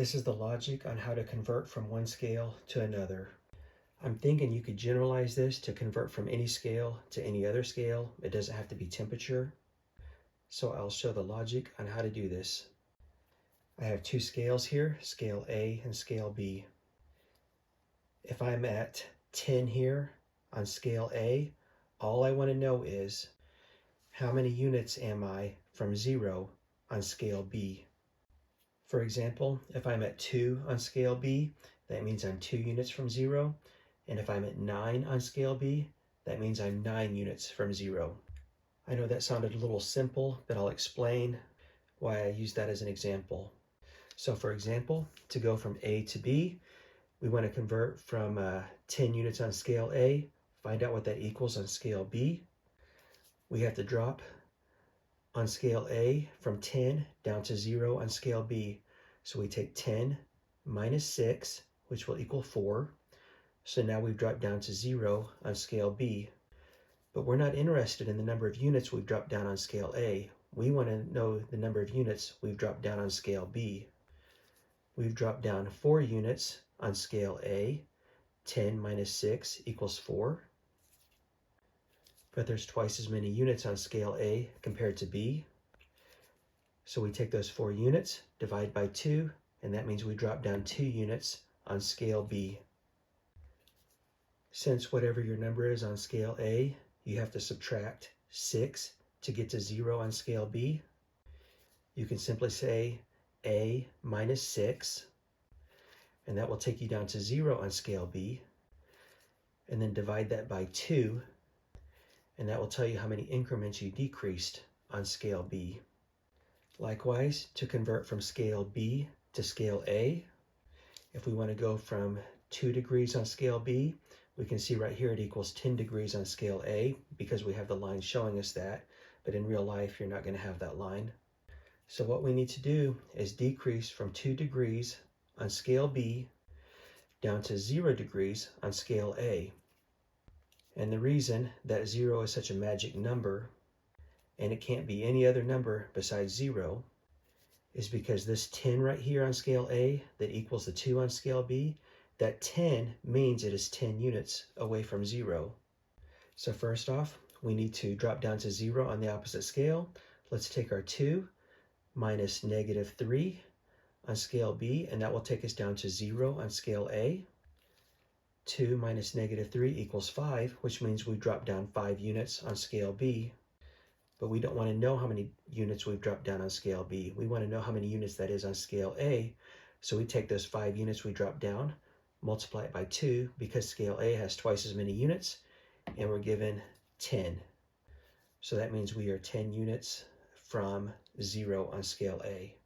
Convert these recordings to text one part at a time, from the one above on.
This is the logic on how to convert from one scale to another. I'm thinking you could generalize this to convert from any scale to any other scale. It doesn't have to be temperature. So I'll show the logic on how to do this. I have two scales here, scale A and scale B. If I'm at 10 here on scale A, all I want to know is how many units am I from 0 on scale B. For example, if I'm at 2 on scale B, that means I'm 2 units from 0. And if I'm at 9 on scale B, that means I'm 9 units from 0. I know that sounded a little simple, but I'll explain why I use that as an example. So for example, to go from A to B, we want to convert from 10 units on scale A, find out what that equals on scale B. We have to drop on scale A from 10 down to 0 on scale B. So we take 10 minus 6, which will equal 4. So now we've dropped down to 0 on scale B. But we're not interested in the number of units we've dropped down on scale A. We want to know the number of units we've dropped down on scale B. We've dropped down 4 units on scale A. 10 minus 6 equals 4. But there's twice as many units on scale A compared to B. So we take those 4 units, divide by 2, and that means we drop down 2 units on scale B. Since whatever your number is on scale A, you have to subtract 6 to get to 0 on scale B, you can simply say A minus 6, and that will take you down to 0 on scale B, and then divide that by 2, and that will tell you how many increments you decreased on scale B. Likewise, to convert from scale B to scale A, if we want to go from 2 degrees on scale B, we can see right here it equals 10 degrees on scale A because we have the line showing us that, but in real life you're not going to have that line. So what we need to do is decrease from 2 degrees on scale B down to 0 degrees on scale A. And the reason that 0 is such a magic number, and it can't be any other number besides 0, is because this 10 right here on scale A that equals the 2 on scale B, that 10 means it is 10 units away from 0. So first off, we need to drop down to 0 on the opposite scale. Let's take our 2 minus negative 3 on scale B, and that will take us down to 0 on scale A. 2 minus negative 3 equals 5, which means we've dropped down 5 units on scale B. But we don't want to know how many units we've dropped down on scale B. We want to know how many units that is on scale A. So we take those 5 units we dropped down, multiply it by 2, because scale A has twice as many units, and we're given 10. So that means we are 10 units from 0 on scale A.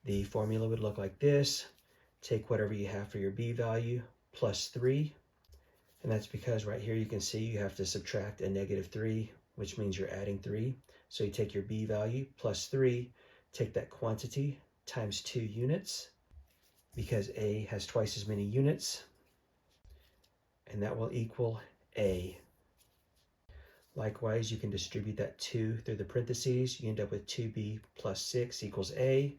The formula would look like this. Take whatever you have for your B value, plus 3, and that's because right here you can see you have to subtract a negative 3, which means you're adding 3. So you take your B value plus 3, take that quantity times 2 units, because A has twice as many units, and that will equal A. Likewise, you can distribute that 2 through the parentheses. You end up with 2B plus 6 equals A.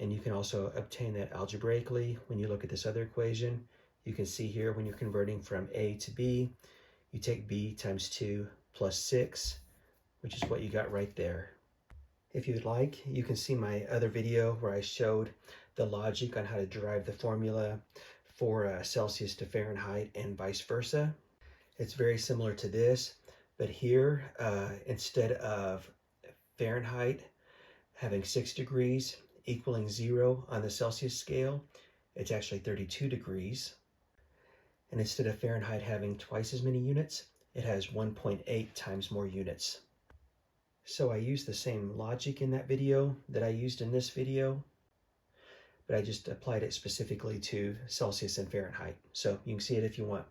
And you can also obtain that algebraically when you look at this other equation. You can see here when you're converting from A to B, you take B times 2 plus 6, which is what you got right there. If you'd like, you can see my other video where I showed the logic on how to derive the formula for Celsius to Fahrenheit and vice versa. It's very similar to this, but here, instead of Fahrenheit having 6 degrees equaling 0 on the Celsius scale, it's actually 32 degrees. And instead of Fahrenheit having twice as many units, it has 1.8 times more units. So I used the same logic in that video that I used in this video, but I just applied it specifically to Celsius and Fahrenheit. So you can see it if you want.